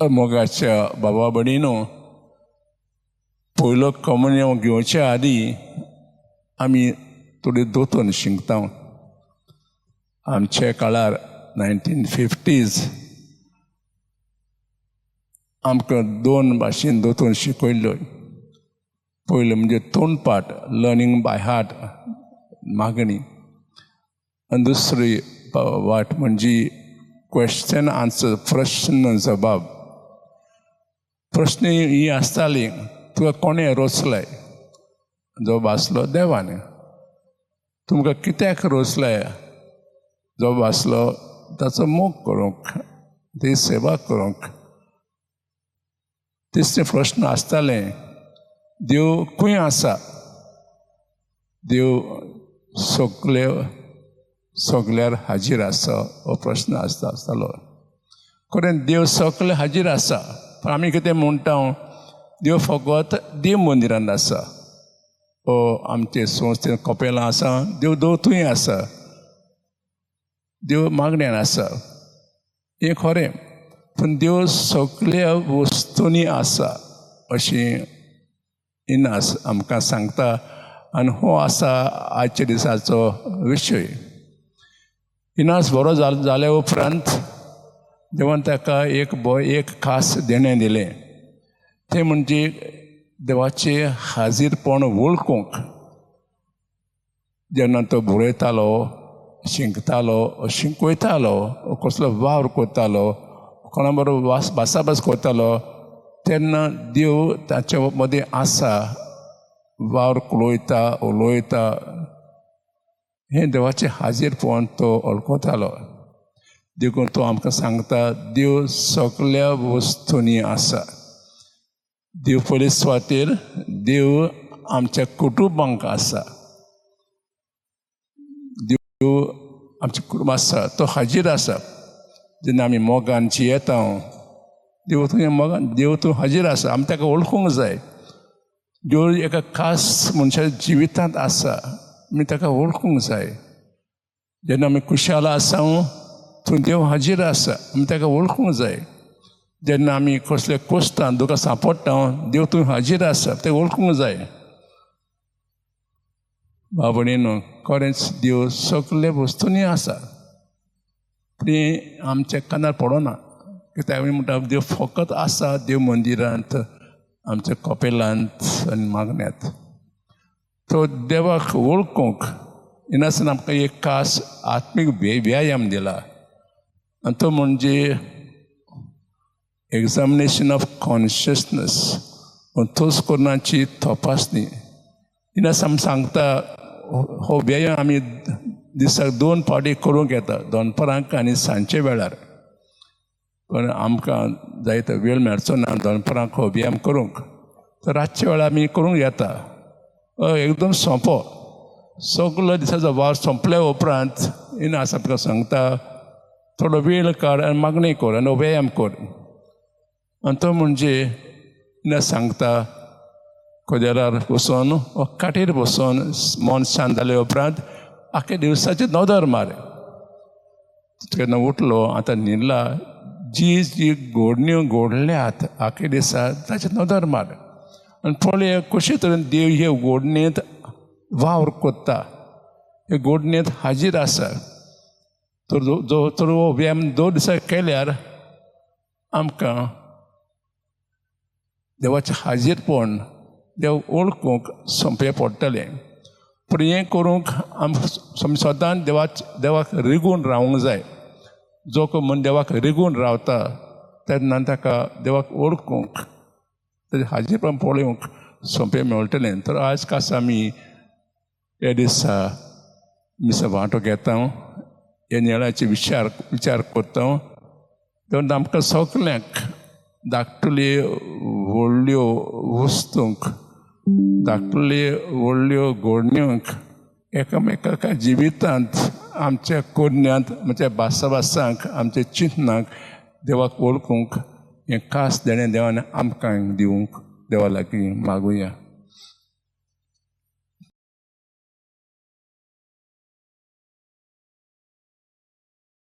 मोगाच्या बाबा भयणीनो, पयलो कम्युनियन घेवच्या आदीं आमी थोडी दोतोन शिंकता. आमच्या काळार 1950s आमकां 2 भाशेन दोतोन शिकयल्ल्यो. पयलो म्हणजे तोंडपाठ, लर्निंग बाय हार्ट, मागणी. आनी दुसरी वाट म्हणजे क्वेश्चन आन्सर, प्रश्न जबाब. प्रश्न ही आसताली, तुका कोणें रोचलाय? जबाब आसलो देवान. तुमकां कित्याक रोचलाय? जबाब आसलो ताचो मोग करूंक, ती सेवा करूंक. तिसरे प्रश्न आसताले, देव खंय आसा? देव सगल्यार हाजीर आसा हो प्रश्न आसतालो. खरें देव सगळे हाजीर आसा, पण आमी कितें म्हणटा, देव फकत देव मंदिरांत आसा, ओ आमचे संस्थेन कपेलां आसा, देव थंय आसा, देव मागण्यान आसा. हें खरें, पूण देव सगळ्या वस्तूंनी आसा अशें इनास आमकां सांगता. आनी हो आसा आजच्या दिसाचो विशय. इनास बरो जाल्या उपरांत देवान ताका एक खास देणें दिलें. तें म्हणजे देवाचें हाजीरपण वळखूंक. जेन्ना तो बरयतालो, शिंकतालो, शिंकयतालो, कसलो वावर करतालो, कोणा बरोबर भासाभास करतालो, तेन्ना देव ताचे मदीं आसा, वावर उलयता. हें देवाचें हाजीरपण तो वळखतालो. देखून तो आमकां सांगता, देव सगळ्या वस्तूंनी आसा. देव पयले सुवातेर देव आमच्या कुटुंबांक आसा. देव आमचें कुटुंब आसा, तो हाजीर आसा. जेन्ना आमी मोगांची येता, देव थंय हाजीर आसा. आमी ताका वळखूंक जाय. देव एका खास मनशाच्या जिवितांत आसा, आमी ताका वळखूंक जाय. जेन्ना आमी खुशाल आसा, थंय देव हाजीर आसा, आमी ताका वळखूंक जाय. जेन्ना आमी कसले कोश्टांत दुखां सांपडटा, देव थंय हाजीर आसा, तें वळखूंक जाय. भाव भयणीनो, खरेंच देव सगळे वस्तूंनी आसा. ती आमच्या कानार पडना. कित्याक आमी म्हणटा देव फकत आसा देव मंदिरांत, आमच्या कपेलांत आनी मागण्यांत. तो देवाक वळखूंक इनासन आमकां एक खास आत्मीक व्यायाम दिला. आनी तो म्हणजे एक्झामिनेशन ऑफ कॉन्शियसनेस, अंतस्करणाची तपासणी. इनास आमी सांगता, हो व्यायाम आमी दिसाक 2 फावटी करूंक येता, दनपाराक आनी सांजचे वेळार. पण आमकां जाय तो वेळ मेळचो ना दनपाराक हो व्यायाम करूंक. तर रातचे वेळार आमी करूंक येता. एकदम सोंपो. सगळो दिसाचो वावर सोंपल्या उपरांत इनास आमकां सांगता, थोडो वेळ काड आनी मागणी कर आनी व्यायाम कर. आनी तो म्हणजे इनास सांगता, कदेलार बसून वा काटेर बसून मन शांत जाले उपरांत आख्या दिवसाची नदर मार. केन्ना उठलो, आतां न्हिदला, जी घोडण्यो घोडल्यात आख्या दिसा ताची नदर मार. आनी पळय कशे तरेन देव हे घोडणेंत वावर कोत्ता, हे घोडणेंत हाजीर आसा. तर हो व्यायाम 2 दिसा केल्यार आमकां देवाचें हाजीरपण देव वळखूंक सोंपें पडटलें. पूण हें करूंक आमी सदांच देवाक रिगून रावूंक जाय. जो मन देवाक रिगून रावता तेन्ना ताका देवाक वळखूंक, तेजें हाजीरपण पळोवंक सोंपें मेळटलें. तर आज खास आमी हे दिसा मिसा वांटो घेता, हे नेळाचे विचार करता. तेन्ना आमकां सगल्यांक धाकटुली व्हडल्यो वस्तूंक, धाकटुली व्हडल्यो घोडण्योंक एकामेकाच्या जिवितांत, आमच्या कोडण्यांत, आमच्या भासाभासांक, आमच्या चिंतनाक देवाक वळखूंक हें खास देणें देवान आमकां दिवंक देवा लागीं मागुया.